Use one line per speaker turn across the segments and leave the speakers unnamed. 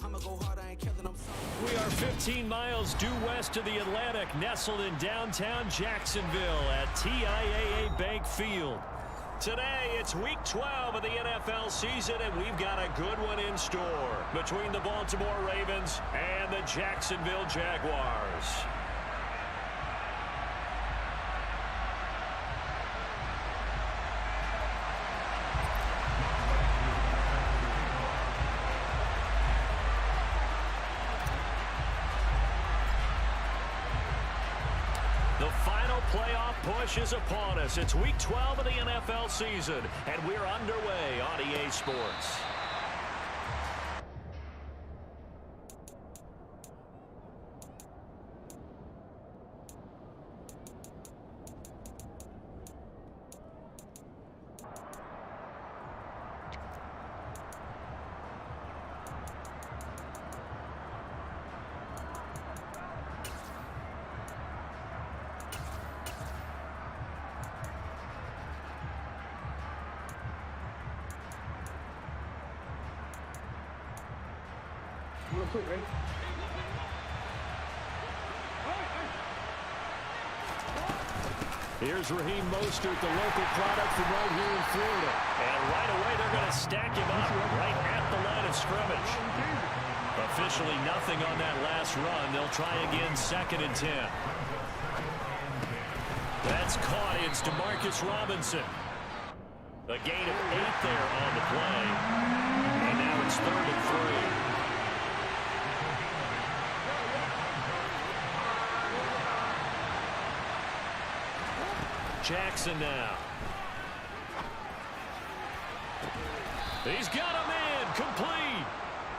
I'ma go hard, I ain't killing them.
We are 15 miles due west of the Atlantic, nestled in downtown Jacksonville at TIAA Bank Field. Today, it's Week 12 of the NFL season, and we've got a good one in store between the Baltimore Ravens and the Jacksonville Jaguars. The final playoff push is upon us. It's Week 12 of the NFL season, and we're underway on EA Sports.
Real quick, ready?
Here's Raheem Mostert, the local product from right here in Florida. And right away, they're going to stack him up right at the line of scrimmage. Officially nothing on that last run. They'll try again, 2nd and 10. That's caught. It's DeMarcus Robinson. A gain of 8 there on the play. And now it's 3rd and 3. Jackson now. He's got a man, complete.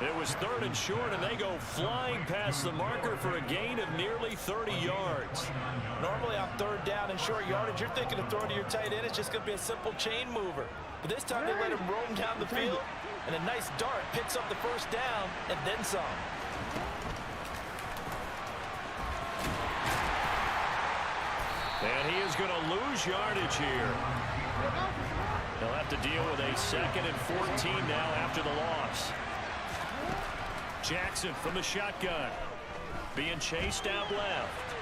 It was 3rd and short, and they go flying past the marker for a gain of nearly 30 yards.
Normally on 3rd down and short yardage, you're thinking of throwing to your tight end. It's just going to be a simple chain mover. But this time they let him roam down the field, and a nice dart picks up the 1st down and then some.
And he is going to lose yardage here. He'll have to deal with a 2nd and 14 now after the loss. Jackson from the shotgun. Being chased out left.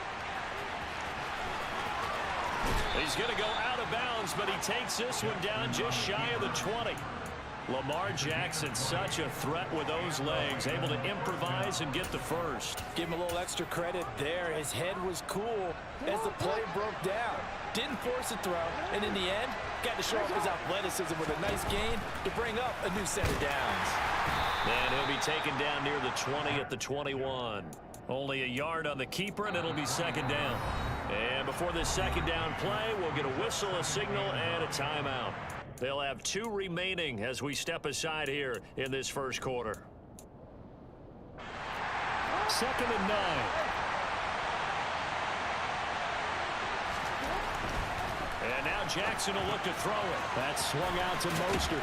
He's going to go out of bounds, but he takes this one down just shy of the 20. Lamar Jackson, such a threat with those legs, able to improvise and get the first.
Give him a little extra credit there. His head was cool as the play broke down. Didn't force a throw, and in the end, got to show off his athleticism with a nice gain to bring up a new set of downs.
And he'll be taken down near the 20 at the 21. Only a yard on the keeper, and it'll be 2nd down. And before this 2nd down play, we'll get a whistle, a signal, and a timeout. They'll have 2 remaining as we step aside here in this 1st quarter. 2nd and 9. And now Jackson will look to throw it. That's swung out to Mostert.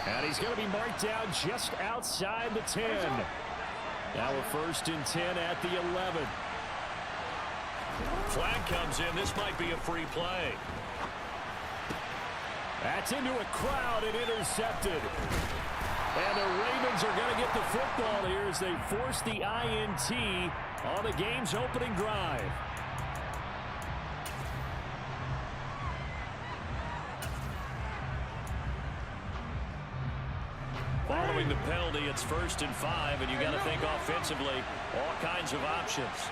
And he's going to be marked down just outside the 10. Now a 1st and 10 at the 11. Flag comes in. This might be a free play. That's into a crowd and intercepted. And the Ravens are going to get the football here as they force the INT on the game's opening drive. Following the penalty, it's 1st and 5, and you got to think offensively, all kinds of options.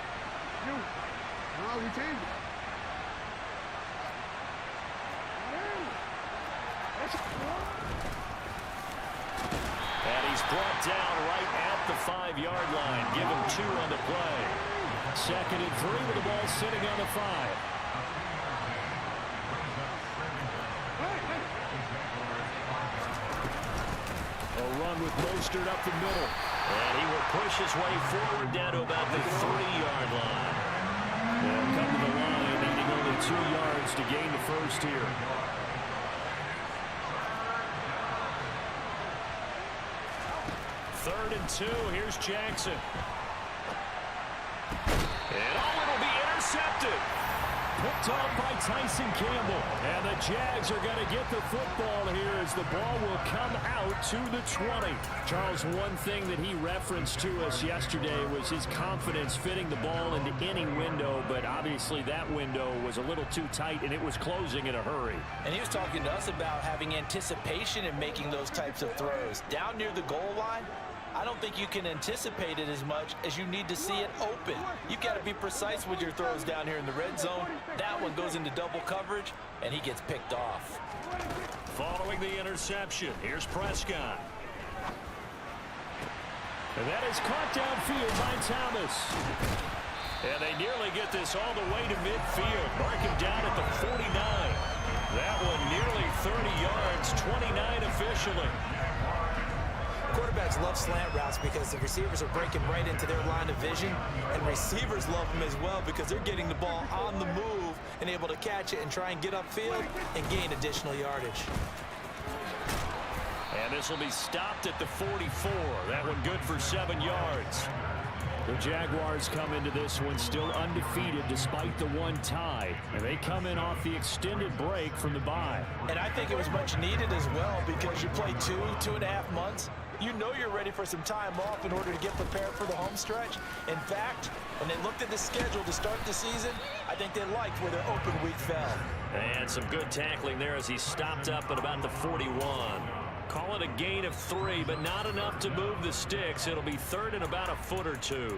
And he's brought down right at the 5-yard line. Give him 2 on the play. 2nd and 3 with the ball sitting on the 5. A run with Mostert up the middle. And he will push his way forward down to about the 3-yard line. They'll come to the line, needing only 2 yards to gain the 1st here. 3rd and 2. Here's Jackson. And it'll be intercepted. picked off by Tyson Campbell. And the Jags are going to get the football here as the ball will come out to the 20. Charles, one thing that he referenced to us yesterday was his confidence fitting the ball into any window, but obviously that window was a little too tight and it was closing in a hurry.
And he was talking to us about having anticipation in making those types of throws. Down near the goal line, I don't think you can anticipate it as much as you need to see it open. You've got to be precise with your throws down here in the red zone. That one goes into double coverage, and he gets picked off.
Following the interception, here's Prescott. And that is caught downfield by Thomas. And they nearly get this all the way to midfield. Mark him down at the 49. That one nearly 30 yards, 29 officially.
Quarterbacks love slant routes because the receivers are breaking right into their line of vision, and receivers love them as well because they're getting the ball on the move and able to catch it and try and get upfield and gain additional yardage.
And this will be stopped at the 44. That one good for 7 yards. The Jaguars come into this one still undefeated despite the one tie. And they come in off the extended break from the bye.
And I think it was much needed as well because you play 2.5 months. You know you're ready for some time off in order to get prepared for the home stretch. In fact, when they looked at the schedule to start the season, I think they liked where their open week fell.
And some good tackling there as he stopped up at about the 41. Call it a gain of 3, but not enough to move the sticks. It'll be third and about a foot or two.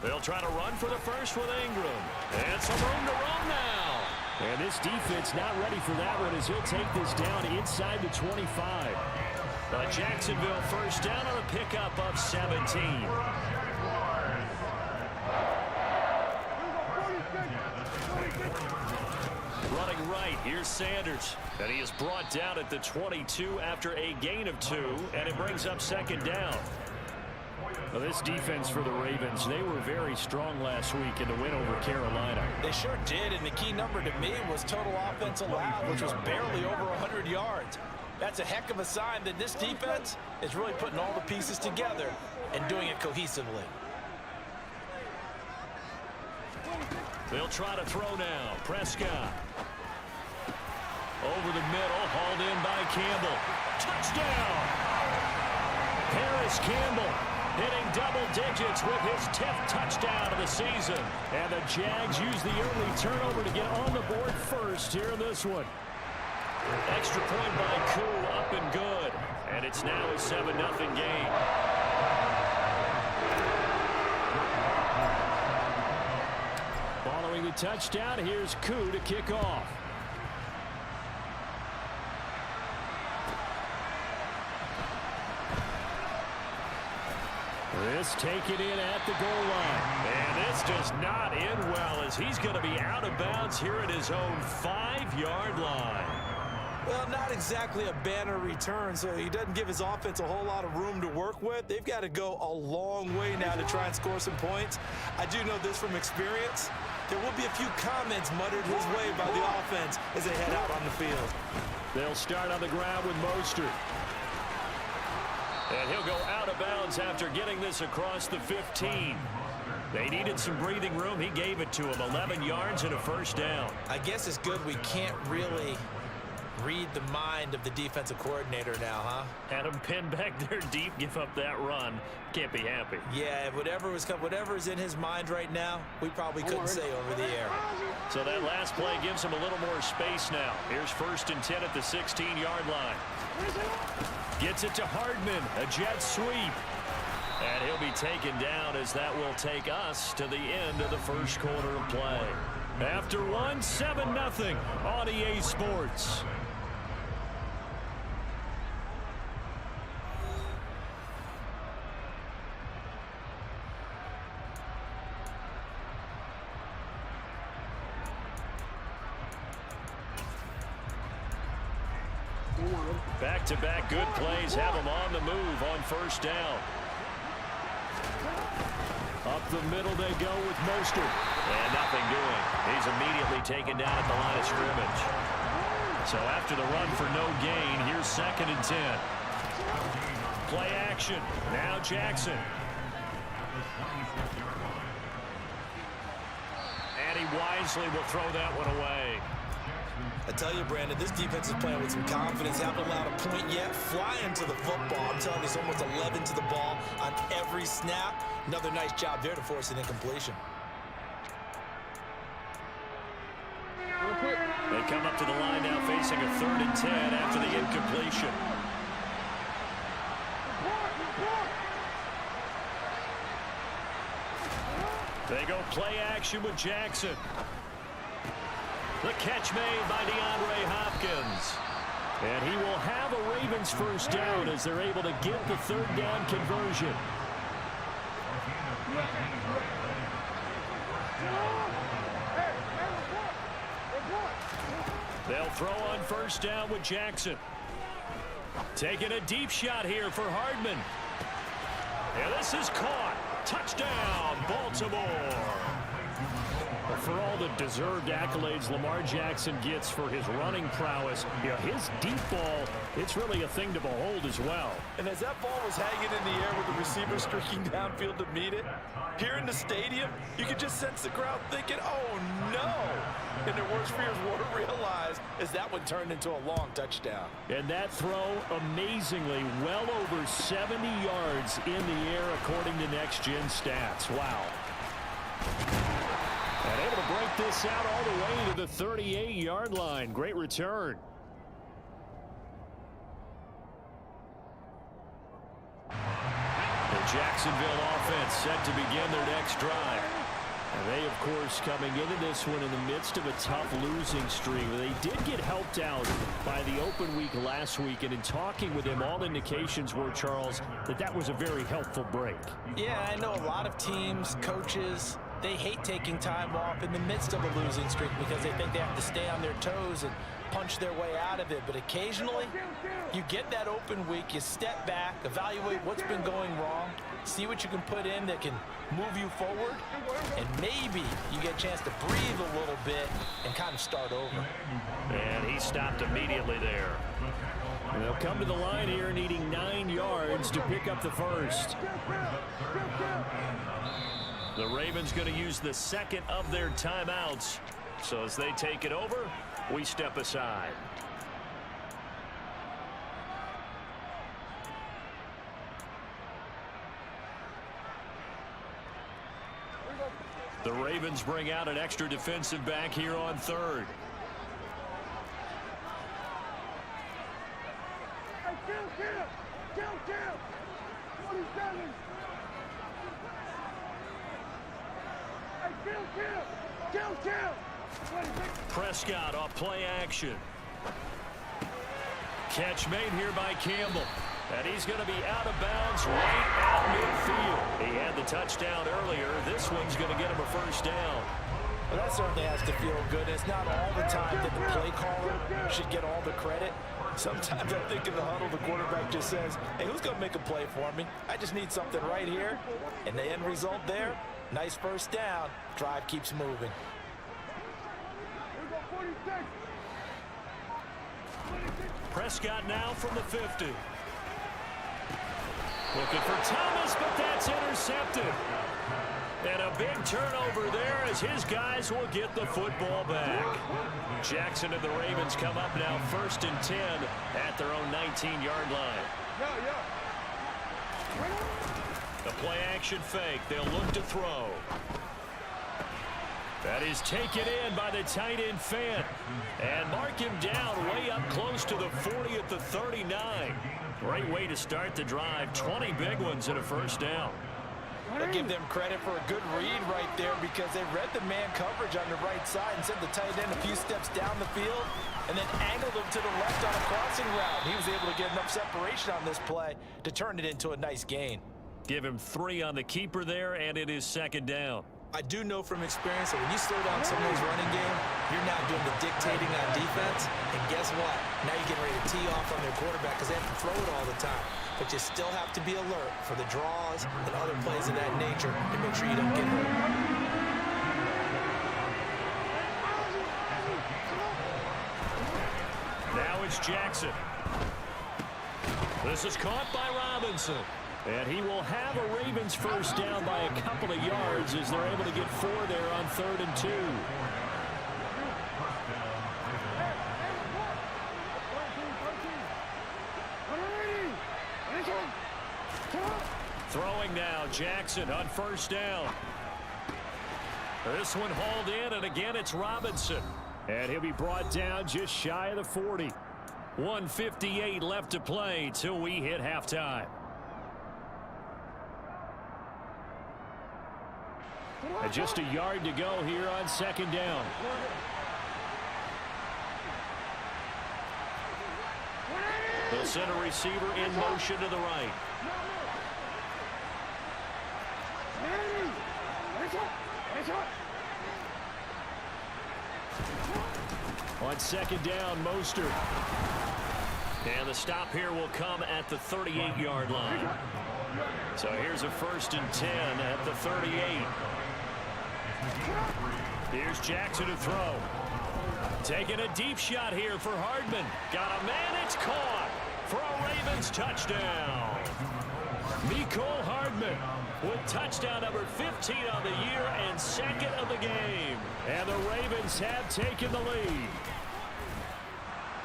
They'll try to run for the first with Ingram. And some room to run now. And this defense not ready for that one as he'll take this down inside the 25. Jacksonville first down on a pickup of 17. Running right, here's Sanders. And he is brought down at the 22 after a gain of 2, and it brings up second down. Well, this defense for the Ravens, they were very strong last week in the win over Carolina.
They sure did, and the key number to me was total offense allowed, which was barely over 100 yards. That's a heck of a sign that this defense is really putting all the pieces together and doing it cohesively.
They'll try to throw now. Prescott. Over the middle, hauled in by Campbell. Touchdown! Paris Campbell hitting double digits with his 10th touchdown of the season. And the Jags use the early turnover to get on the board first here in this one. Extra point by Koo, up and good. And it's now a 7-0 game. Following the touchdown, here's Koo to kick off. This taken in at the goal line. And this does not end well as he's going to be out of bounds here at his own 5-yard line.
Well, not exactly a banner return, so he doesn't give his offense a whole lot of room to work with. They've got to go a long way now to try and score some points. I do know this from experience. There will be a few comments muttered his way by the offense as they head out on the field.
They'll start on the ground with Mostert. And he'll go out of bounds after getting this across the 15. They needed some breathing room. He gave it to him. 11 yards and a first down.
I guess it's good we can't really read the mind of the defensive coordinator now, huh?
Had him pinned back there deep, give up that run. Can't be happy.
Yeah, whatever is in his mind right now, we probably couldn't say over the air.
So that last play gives him a little more space now. Here's 1st and 10 at the 16-yard line. Gets it to Hardman, a jet sweep. And he'll be taken down as that will take us to the end of the first quarter of play. After one, 7-0 on EA Sports. Back-to-back good plays have him on the move on first down. Up the middle they go with Mostert. And nothing doing. He's immediately taken down at the line of scrimmage. So after the run for no gain, here's 2nd and 10. Play action. Now Jackson. And he wisely will throw that one away.
I tell you, Brandon, this defense is playing with some confidence. Haven't allowed a point yet. Flying to the football. I'm telling you, it's almost 11 to the ball on every snap. Another nice job there to force an incompletion.
They come up to the line now facing a 3rd and 10 after the incompletion. They go play action with Jackson. The catch made by DeAndre Hopkins. And he will have a Ravens first down as they're able to get the 3rd down conversion. They'll throw on first down with Jackson. Taking a deep shot here for Hardman. And this is caught. Touchdown, Baltimore. Well, for all the deserved accolades Lamar Jackson gets for his running prowess, his deep ball, it's really a thing to behold as well.
And as that ball was hanging in the air with the receiver streaking downfield to meet it, here in the stadium, you could just sense the crowd thinking, oh, no. And their worst fears were realized as that one turned into a long touchdown.
And that throw, amazingly, well over 70 yards in the air according to Next Gen Stats. Wow. And able to break this out all the way to the 38-yard line. Great return. The Jacksonville offense set to begin their next drive. And they, of course, coming into this one in the midst of a tough losing streak. They did get helped out by the open week last week. And in talking with him, all indications were, Charles, that was a very helpful break.
Yeah, I know a lot of teams, coaches, they hate taking time off in the midst of a losing streak because they think they have to stay on their toes and punch their way out of it. But occasionally, you get that open week, you step back, evaluate what's been going wrong, see what you can put in that can move you forward, and maybe you get a chance to breathe a little bit and kind of start over.
And he stopped immediately there. And they'll come to the line here needing 9 yards to pick up the first. The Ravens going to use the 2nd of their timeouts. So as they take it over, we step aside. The Ravens bring out an extra defensive back here on 3rd. Prescott off play action. Catch made here by Campbell. And he's going to be out of bounds right at midfield. He had the touchdown earlier. This one's going to get him a first down.
Well, that certainly has to feel good. It's not all the time that the play caller should get all the credit. Sometimes I think in the huddle, the quarterback just says, hey, who's going to make a play for me? I just need something right here. And the end result there, nice first down. Drive keeps moving.
Prescott now from the 50. Looking for Thomas, but that's intercepted. And a big turnover there as his guys will get the football back. Jackson and the Ravens come up now 1st and 10 at their own 19-yard line. The play action fake. They'll look to throw. That is taken in by the tight end Fant. And mark him down way up close to the 40 at the 39. Great way to start the drive. 20 big ones and a first down.
I give them credit for a good read right there because they read the man coverage on the right side and sent the tight end a few steps down the field and then angled him to the left on a crossing route. He was able to get enough separation on this play to turn it into a nice gain.
Give him 3 on the keeper there, and it is 2nd down.
I do know from experience that when you slow down someone's running game, you're now doing the dictating on defense. And guess what? Now you're getting ready to tee off on their quarterback because they have to throw it all the time. But you still have to be alert for the draws and other plays of that nature to make sure you don't get hurt.
Now it's Jackson. This is caught by Robinson. And he will have a Ravens first down by a couple of yards as they're able to get 4 there on 3rd and 2. Throwing now, Jackson on 1st down. This one hauled in, and again it's Robinson. And he'll be brought down just shy of the 40. 1:58 left to play till we hit halftime. And just a yard to go here on 2nd down. They'll send a receiver in motion to the right. On 2nd down, Mostert. And the stop here will come at the 38-yard line. So here's a 1st and 10 at the 38. Here's Jackson to throw. Taking a deep shot here for Hardman. Got a man, it's caught for a Ravens touchdown. Mecole Hardman with touchdown number 15 on the year and 2nd of the game. And the Ravens have taken the lead.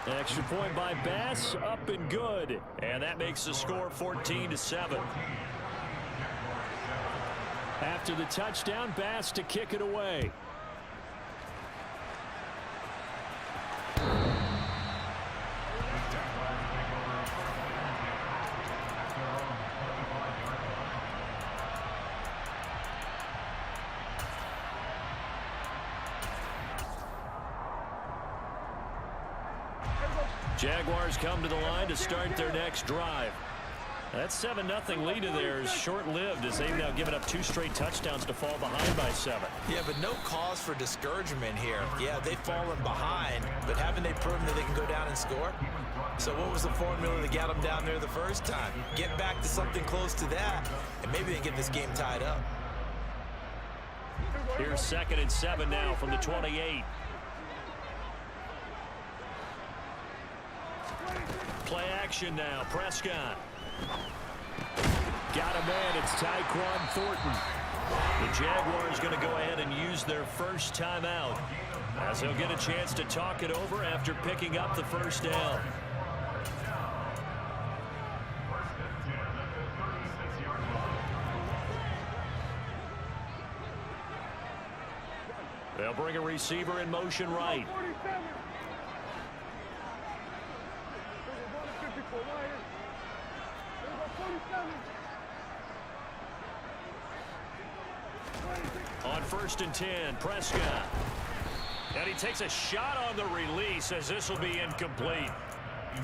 Extra point by Bass, up and good. And that makes the score 14-7. After the touchdown, Bass to kick it away. Jaguars come to the line to start their next drive. That 7-0 lead of theirs short-lived as they've now given up 2 straight touchdowns to fall behind by 7.
Yeah, but no cause for discouragement here. Yeah, they've fallen behind, but haven't they proven that they can go down and score? So what was the formula that got them down there the first time? Get back to something close to that, and maybe they get this game tied up.
Here's 2nd and 7 now from the 28. Play action now, Prescott. Got a man, it's Tyquan Thornton. The Jaguars going to go ahead and use their first timeout as they'll get a chance to talk it over after picking up the first down. They'll bring a receiver in motion right. On 1st and 10, Prescott. And he takes a shot on the release as this will be incomplete.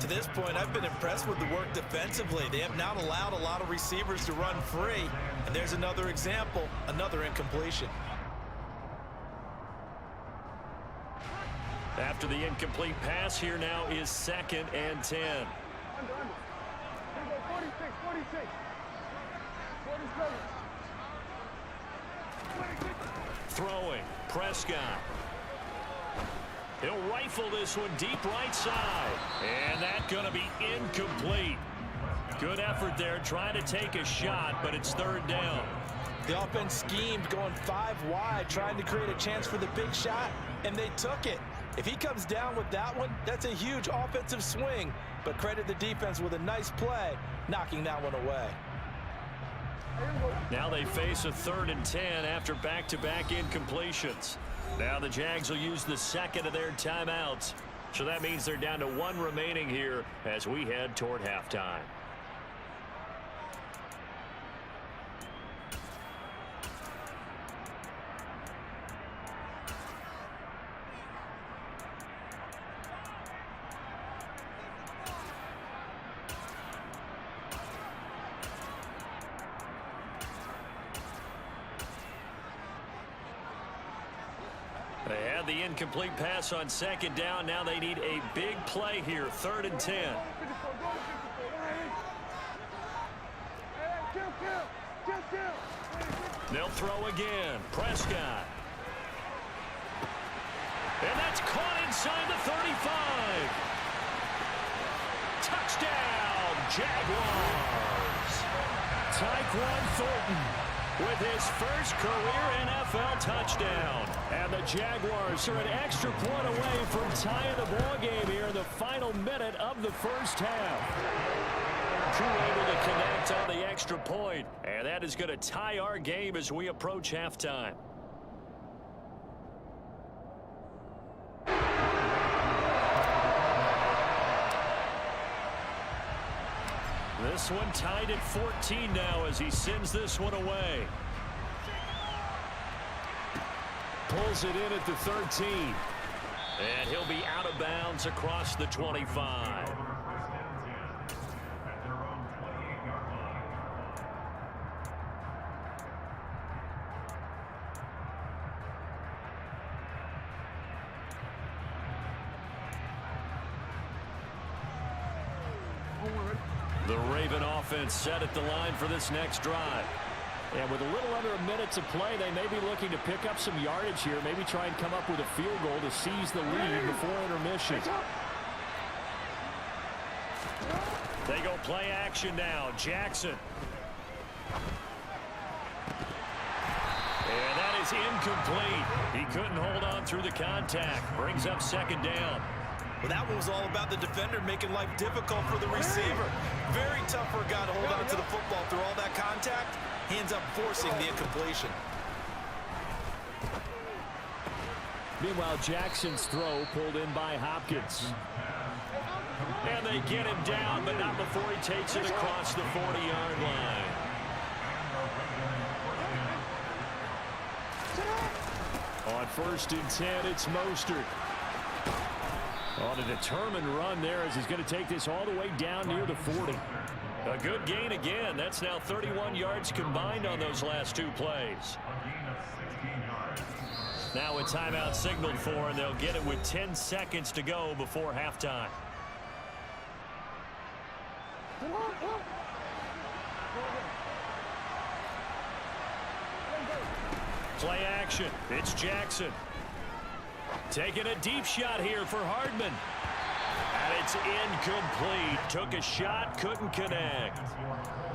To this point, I've been impressed with the work defensively. They have not allowed a lot of receivers to run free. And there's another example, another incompletion.
After the incomplete pass, here now is 2nd and 10. Throwing, Prescott. He'll rifle this one deep right side. And that's going to be incomplete. Good effort there trying to take a shot, but it's 3rd down.
The offense schemed going 5 wide, trying to create a chance for the big shot, and they took it. If he comes down with that one, that's a huge offensive swing. But credit the defense with a nice play, knocking that one away.
Now they face a 3rd and 10 after back-to-back incompletions. Now the Jags will use the 2nd of their timeouts. So that means they're down to 1 remaining here as we head toward halftime. They had the incomplete pass on second down. Now they need a big play here, 3rd and 10. They'll throw again. Prescott. And that's caught inside the 35. Touchdown, Jaguars. Tyquan Thornton with his first career NFL touchdown. And the Jaguars are an extra point away from tying the ball game here in the final minute of the first half. Crew able to connect on the extra point, and that is going to tie our game as we approach halftime. This one tied at 14 now as he sends this one away. Pulls it in at the 13. And he'll be out of bounds across the 25. The Raven offense set at the line for this next drive. And with a little under a minute to play, they may be looking to pick up some yardage here, maybe try and come up with a field goal to seize the lead before intermission. They go play action now. Jackson. And that is incomplete. He couldn't hold on through the contact. Brings up second down.
Well, that one was all about the defender making life difficult for the receiver. Very tough for a guy to hold on to the football through all that contact. He ends up forcing the incompletion.
Meanwhile, Jackson's throw pulled in by Hopkins. And they get him down, but not before he takes it across the 40-yard line. On 1st and 10, it's Mostert. On a determined run there as he's going to take this all the way down near the 40. A good gain again. That's now 31 yards combined on those last two plays. Now a timeout signaled for, and they'll get it with 10 seconds to go before halftime. Play action. It's Jackson. Taking a deep shot here for Hardman. And it's incomplete. Took a shot, couldn't connect.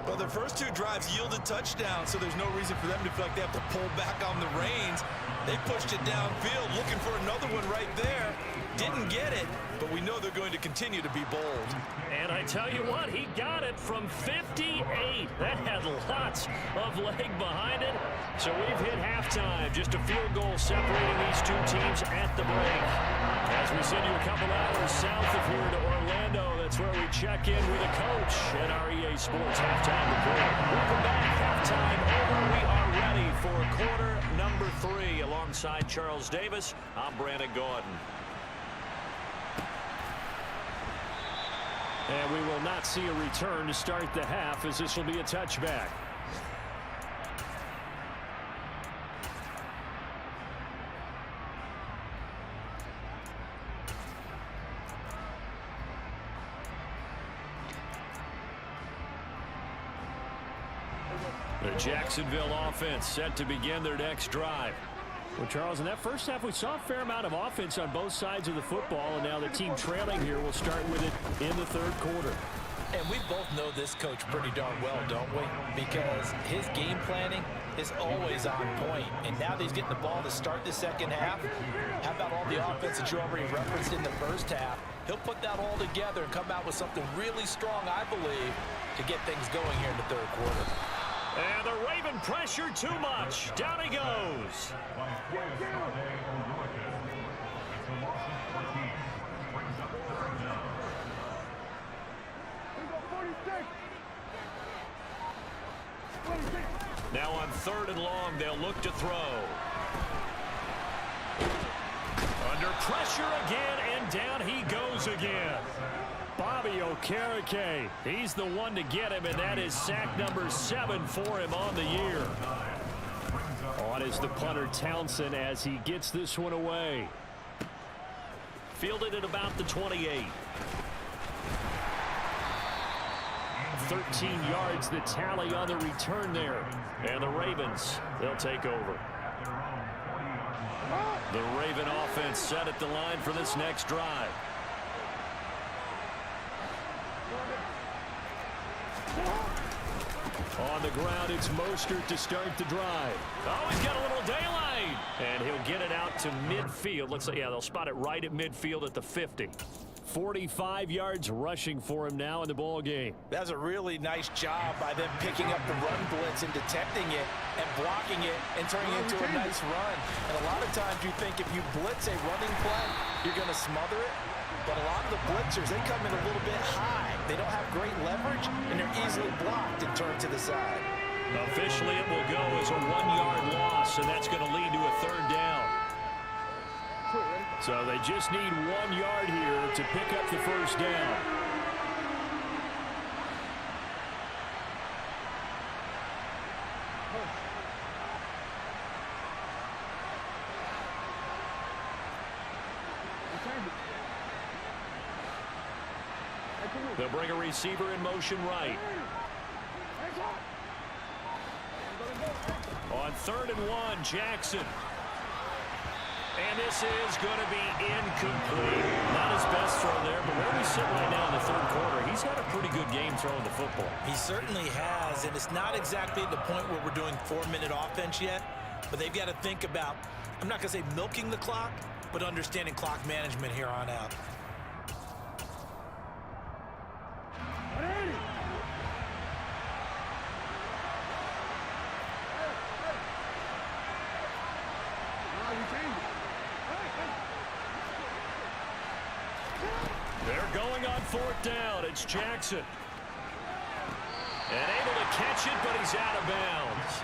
Well, their first two drives yielded touchdowns, so there's no reason for them to feel like they have to pull back on the reins. They pushed it downfield, looking for another one right there. Didn't get it, but we know they're going to continue to be bold.
And I tell you what, he got it from 58. That had lots of leg behind it. So we've hit halftime. Just a field goal separating these two teams at the break. As we send you a couple hours south of here to Orlando, that's where we check in with a coach at our EA Sports halftime report. Welcome back. Halftime over. We are ready for quarter number 3. Alongside Charles Davis, I'm Brandon Gordon. And we will not see a return to start the half, as this will be a touchback. The Jacksonville offense set to begin their next drive. Well, Charles, in that first half, we saw a fair amount of offense on both sides of the football, and now the team trailing here will start with it in the third quarter.
And we both know this coach pretty darn well, don't we? Because his game planning is always on point. And now that he's getting the ball to start the second half, how about all the offense that you already referenced in the first half? He'll put that all together and come out with something really strong, I believe, to get things going here in the third quarter.
And the Raven pressure too much. Down he goes. Now on 3rd and long, they'll look to throw. Under pressure again, and down he goes again. Bobby Okereke, he's the one to get him, and that is sack number 7 for him on the year. On is the punter Townsend as he gets this one away. Fielded at about the 28. 13 yards the tally on the return there. And the Ravens, they'll take over. The Raven offense set at the line for this next drive. On the ground, it's Mostert to start the drive. Oh, he's got a little daylight. And he'll get it out to midfield. Looks like, yeah, they'll spot it right at midfield at the 50. 45 yards rushing for him now in the ball game.
That's a really nice job by them picking up the run blitz and detecting it and blocking it and turning it into a nice run. And a lot of times you think if you blitz a running play, you're going to smother it. But a lot of the blitzers, they come in a little bit high. They don't have great leverage, and they're easily blocked and turned to the side.
Officially, it will go as a 1-yard loss, and that's going to lead to a third down. So they just need 1 yard here to pick up the first down. They'll bring a receiver in motion right. On 3rd and 1, Jackson. And this is going to be incomplete. Not his best throw there, but where we sit right now in the 3rd quarter, he's had a pretty good game throwing the football.
He certainly has, and it's not exactly at the point where we're doing 4-minute offense yet, but they've got to think about, I'm not going to say milking the clock, but understanding clock management here on out.
They're going on 4th down. It's Jackson. And able to catch it, but he's out of bounds.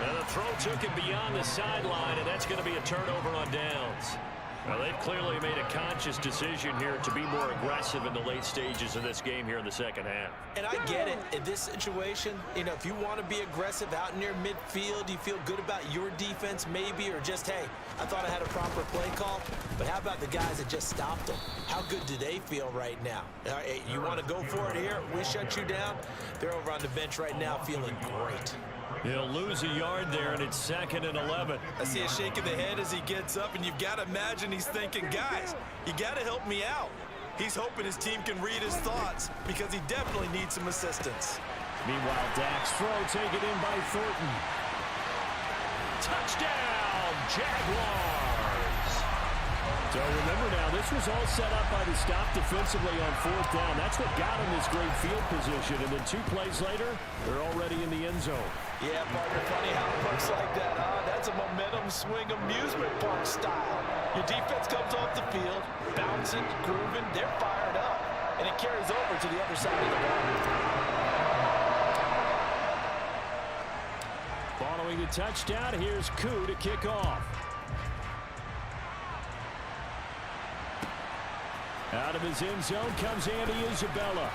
Now the throw took him beyond the sideline, and that's going to be a turnover on downs. Now they've clearly made a conscious decision here to be more aggressive in the late stages of this game here in the 2nd half.
And I get it. In this situation, you know, if you want to be aggressive out near midfield, you feel good about your defense maybe, or just, hey, I thought I had a proper play call. But how about the guys that just stopped them? How good do they feel right now? Hey, you want to go for it here? We shut you down? They're over on the bench right now feeling great.
He'll lose a yard there, and it's 2nd and 11.
I see a shake of the head as he gets up, and you've got to imagine he's thinking, guys, you got to help me out. He's hoping his team can read his thoughts because he definitely needs some assistance.
Meanwhile, Dak's throw taken in by Thornton. Touchdown, Jaguars! So remember now, this was all set up by the stop defensively on 4th down. That's what got him this great field position. And then 2 plays later, they're already in the end zone.
Yeah, partner, funny how it looks like that, huh? That's a momentum swing amusement park style. Your defense comes off the field, bouncing, grooving, they're fired up. And it carries over to the other side of the ball.
Following the touchdown, here's Koo to kick off. Out of his end zone comes Andy Isabella.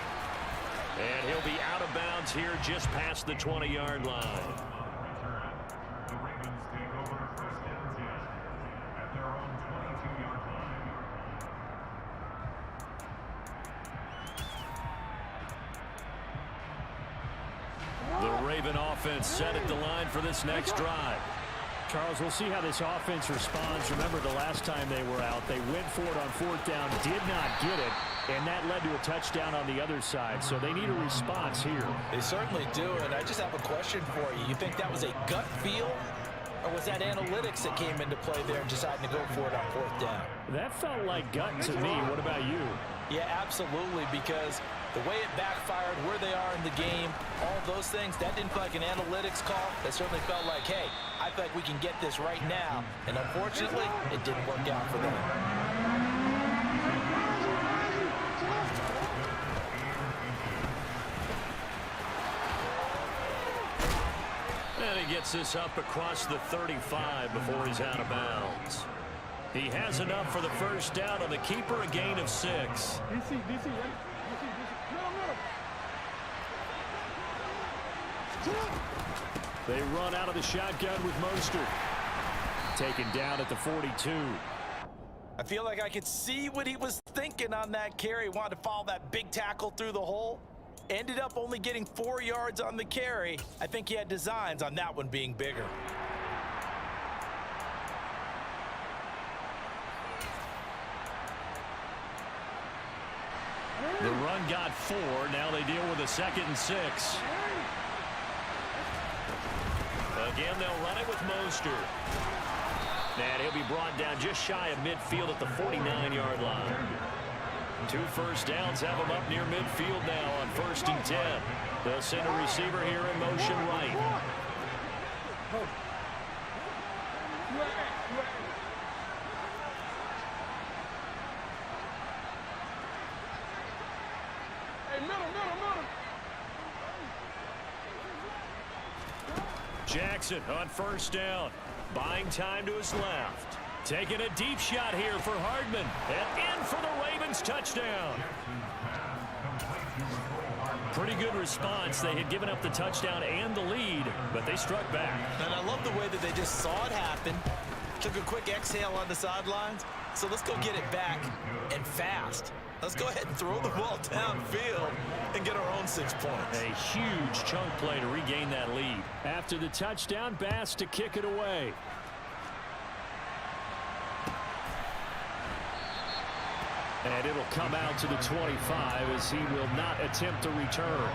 And he'll be out of bounds here just past the 20-yard line. The Raven offense set at the line for this next drive. Charles, we'll see how this offense responds. Remember, the last time they were out, they went for it on 4th down, did not get it, and that led to a touchdown on the other side. So they need a response here.
They certainly do, and I just have a question for you. You think that was a gut feel, or was that analytics that came into play there and deciding to go for it on 4th down?
That felt like gut to me. What about you?
Yeah, absolutely, because the way it backfired, where they are in the game, all those things, that didn't feel like an analytics call. That certainly felt like, hey, I feel like we can get this right now. And unfortunately, it didn't work out for them.
And he gets this up across the 35 before he's out of bounds. He has enough for the first down on the keeper, a gain of 6.
DC, right? No.
They run out of the shotgun with Mostert. Taken down at the 42.
I feel like I could see what he was thinking on that carry. Wanted to follow that big tackle through the hole. Ended up only getting 4 yards on the carry. I think he had designs on that one being bigger.
The run got 4. Now they deal with a 2nd and 6. Again, they'll run it with Mostert. And he'll be brought down just shy of midfield at the 49-yard line. 2 first downs have him up near midfield now on 1st and 10. They'll send a receiver here in motion right. Jackson on 1st down. Buying time to his left. Taking a deep shot here for Hardman. And in for the Ravens touchdown. Pretty good response. They had given up the touchdown and the lead, but they struck back.
And I love the way that they just saw it happen. Took a quick exhale on the sidelines. So let's go get it back and fast. Let's go ahead and throw the ball downfield and get our own 6 points.
A huge chunk play to regain that lead. After the touchdown, Bass to kick it away. And it'll come out to the 25 as he will not attempt to return.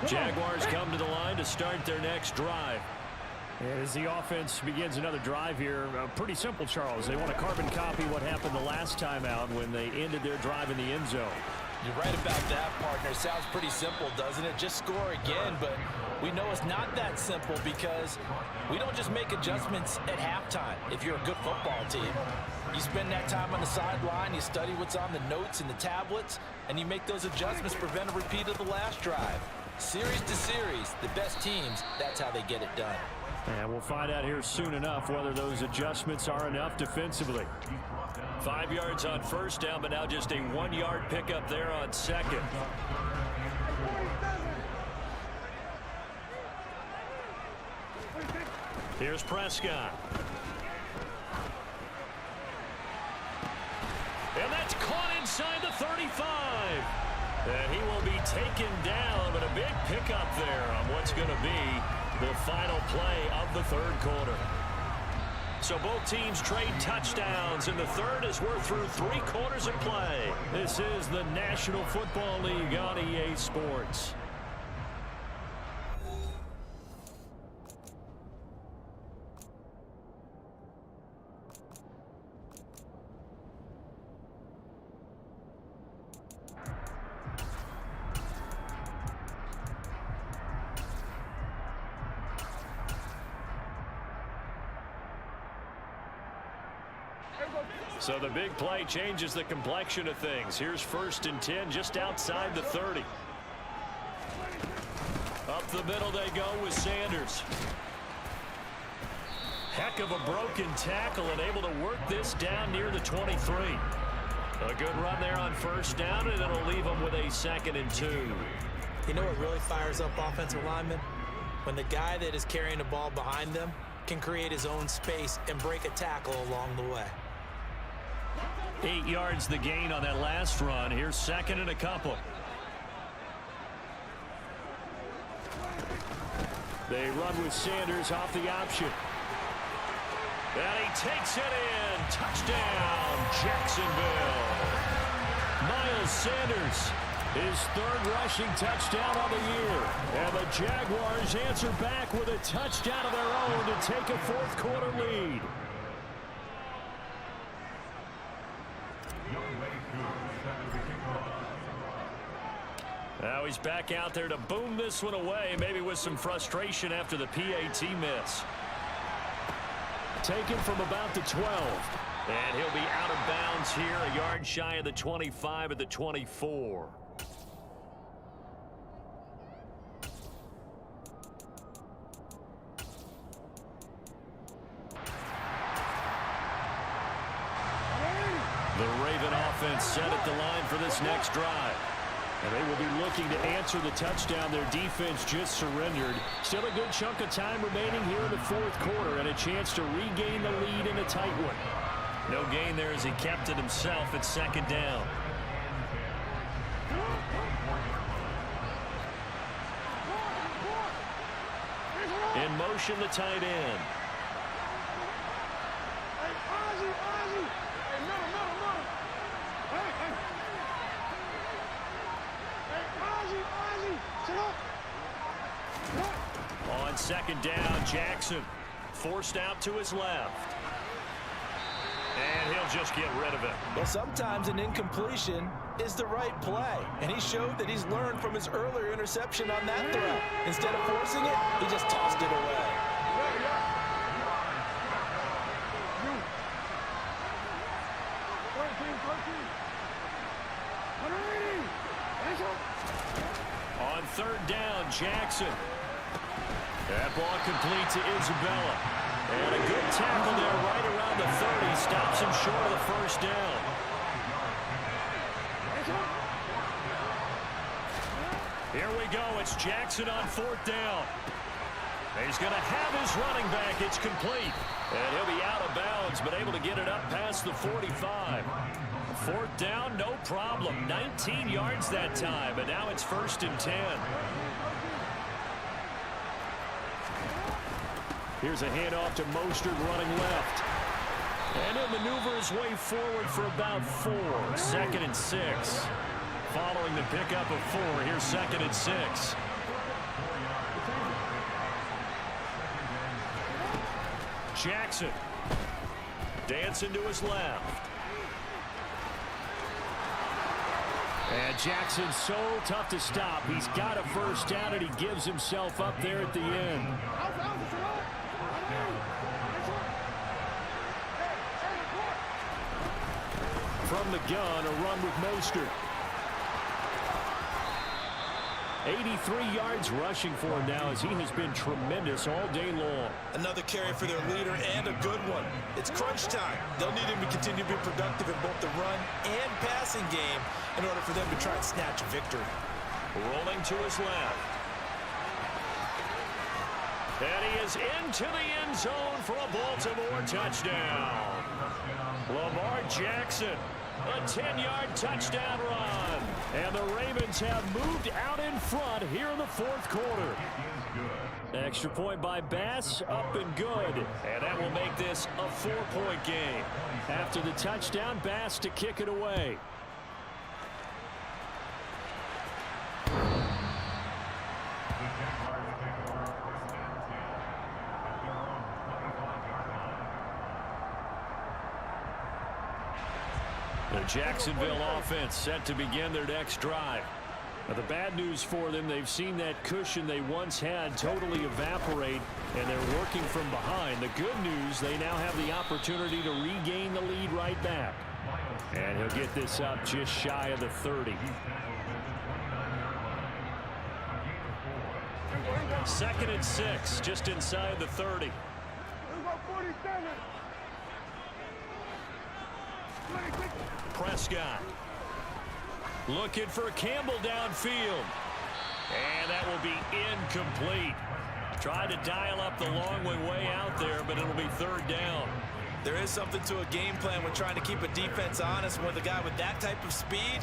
Jaguars come to the line to start their next drive. As the offense begins another drive here, pretty simple, Charles. They want to carbon copy what happened the last time out when they ended their drive in the end zone.
You're right about that, partner. Sounds pretty simple, doesn't it? Just score again, but we know it's not that simple because we don't just make adjustments at halftime. If you're a good football team, you spend that time on the sideline, you study what's on the notes and the tablets, and you make those adjustments to prevent a repeat of the last drive. Series to series, the best teams, that's how they get it done.
And we'll find out here soon enough whether those adjustments are enough defensively. 5 yards on 1st down, but now just a 1-yard pickup there on 2nd. Here's Prescott. And that's caught inside the 35. And he will be taken down, but a big pickup there on what's going to be the final play of the 3rd quarter. So both teams trade touchdowns in the 3rd as we're through 3 quarters of play. This is the National Football League on EA Sports. So the big play changes the complexion of things. Here's 1st and 10 just outside the 30. Up the middle they go with Sanders. Heck of a broken tackle and able to work this down near the 23. A good run there on 1st down, and it'll leave them with a 2nd and 2.
You know what really fires up offensive linemen? When the guy that is carrying the ball behind them can create his own space and break a tackle along the way.
8 yards the gain on that last run. Here's 2nd and a couple. They run with Sanders off the option. And he takes it in. Touchdown, Jacksonville. Miles Sanders, his 3rd rushing touchdown of the year. And the Jaguars answer back with a touchdown of their own to take a 4th quarter lead. Now he's back out there to boom this one away, maybe with some frustration after the PAT miss. Taken from about the 12. And he'll be out of bounds here, a yard shy of the 25 at the 24. The Raven offense set at the line for this next drive. And they will be looking to answer the touchdown their defense just surrendered. Still a good chunk of time remaining here in the fourth quarter and a chance to regain the lead in a tight one. No gain there as he kept it himself at second down. In motion, the tight end. On second down, Jackson forced out to his left. And he'll just get rid of it.
Well, sometimes an incompletion is the right play. And he showed that he's learned from his earlier interception on that throw. Instead of forcing it, he just tossed it away.
On third down, Jackson. That ball complete to Isabella. And a good tackle there right around the 30. Stops him short of the first down. Here we go. It's Jackson on fourth down. He's going to have his running back. It's complete. And he'll be out of bounds, but able to get it up past the 45. Fourth down, no problem. 19 yards that time, and now it's 1st and 10. Here's a handoff to Mostert running left. And he'll maneuver his way forward for about 4. 2nd and 6. Following the pickup of 4, here's 2nd and 6. Jackson dancing to his left. And Jackson's so tough to stop. He's got a first down, and he gives himself up there at the end. From the gun, a run with Mostert. 83 yards rushing for him now as he has been tremendous all day long.
Another carry for their leader and a good one. It's crunch time. They'll need him to continue to be productive in both the run and passing game in order for them to try and snatch a victory.
Rolling to his left. And he is into the end zone for a Baltimore touchdown. Lamar Jackson, a 10-yard touchdown run. And the Ravens have moved out in front here in the fourth quarter. Extra point by Bass, up and good. And that will make this a 4-point game. After the touchdown, Bass to kick it away. The Jacksonville offense set to begin their next drive. Now, the bad news for them, they've seen that cushion they once had totally evaporate, and they're working from behind. The good news, they now have the opportunity to regain the lead right back. And he'll get this up just shy of the 30. 2nd and 6, just inside the 30. Prescott looking for Campbell downfield. And that will be incomplete. Tried to dial up the long way out there, but it'll be 3rd down.
There is something to a game plan when trying to keep a defense honest. With a guy with that type of speed,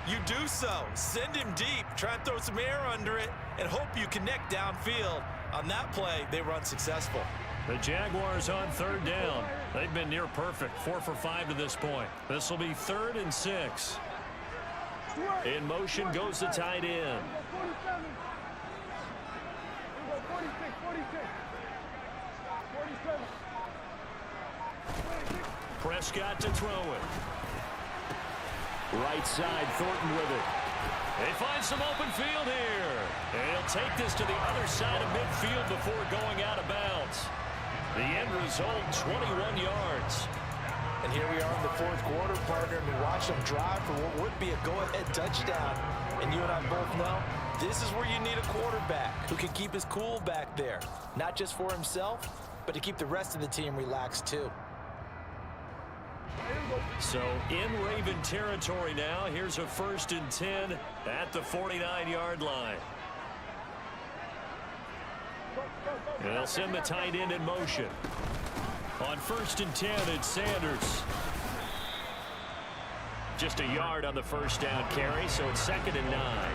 you do so. Send him deep, try and throw some air under it, and hope you connect downfield. On that play, they run successful.
The Jaguars on 3rd down. They've been near perfect, 4 for 5 to this point. This will be 3rd and 6. In motion goes the tight end. Prescott to throw it. Right side, Thornton with it. They find some open field here. And he'll take this to the other side of midfield before going out of bounds. The end result, 21 yards.
And here we are in the fourth quarter, partner, and we watch them drive for what would be a go-ahead touchdown. And you and I both know this is where you need a quarterback who can keep his cool back there. Not just for himself, but to keep the rest of the team relaxed too.
So in Raven territory now. Here's a 1st and 10 at the 49-yard line. And they'll send the tight end in motion. On 1st and 10, it's Sanders. Just a yard on the first down carry, so it's 2nd and 9.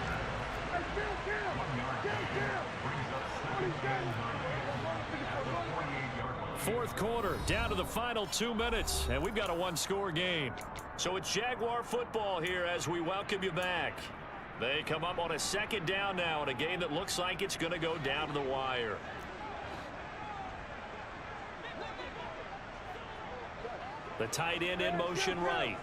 Fourth quarter, down to the final 2 minutes, and we've got a one-score game. So it's Jaguar football here as we welcome you back. They come up on a 2nd down now in a game that looks like it's going to go down to the wire. The tight end in motion right.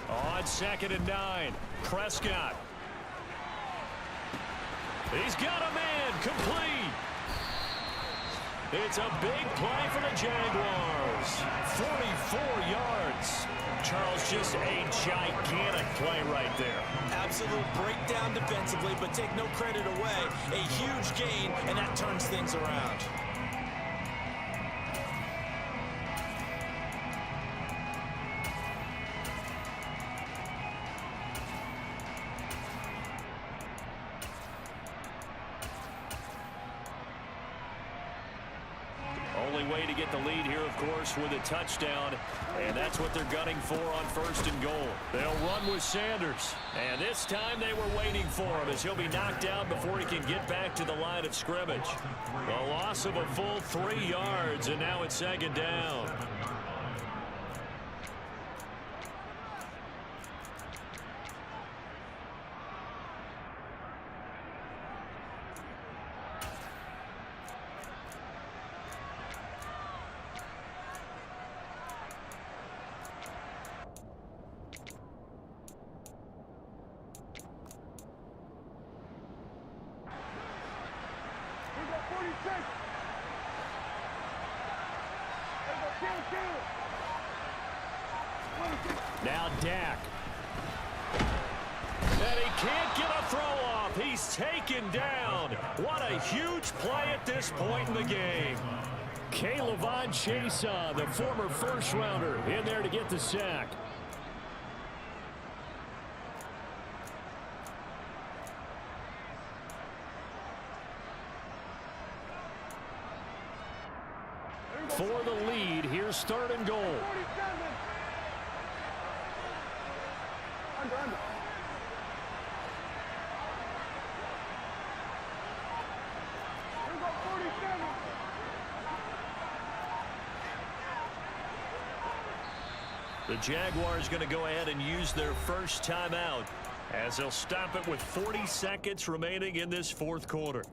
On 2nd and 9, Prescott. He's got a man, complete. It's a big play for the Jaguars. 44 yards. Charles, just a gigantic play right there.
Absolute breakdown defensively, but take no credit away. A huge gain, and that turns things around.
Only way to get the lead here, of course, with a touchdown, and that's what they're gunning for on 1st and goal. They'll run with Sanders, and this time they were waiting for him as he'll be knocked down before he can get back to the line of scrimmage. A loss of a full 3 yards, and now it's 2nd down. Now Dak. And he can't get a throw off. He's taken down. What a huge play at this point in the game. K'Lavon Chaisson, the former first-rounder, in there to get the sack. For the lead, here's 3rd and goal.
Under.
The Jaguars going to go ahead and use their first timeout as they'll stop it with 40 seconds remaining in this 4th quarter.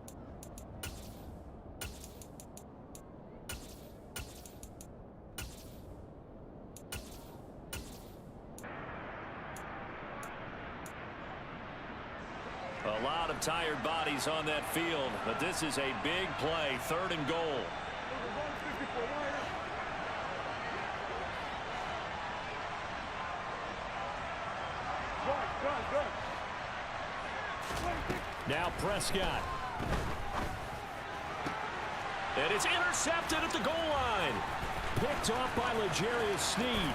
A lot of tired bodies on that field, but this is a big play, 3rd and goal. Now Prescott. And it's intercepted at the goal line. Picked off by L'Jarius Sneed.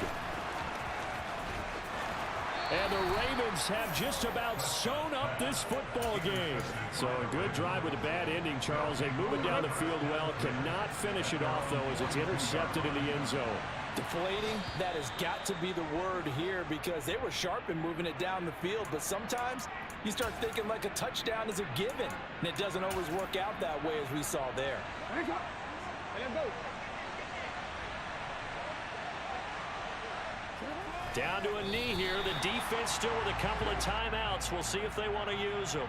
And the Ravens have just about sewn up this football game. So a good drive with a bad ending, Charles. They move it down the field well. Cannot finish it off, though, as it's intercepted in the end zone.
Deflating, that has got to be the word here because they were sharp in moving it down the field. But sometimes you start thinking like a touchdown is a given. And it doesn't always work out that way as we saw there.
Down to a knee here. The defense still with a couple of timeouts. We'll see if they want to use them.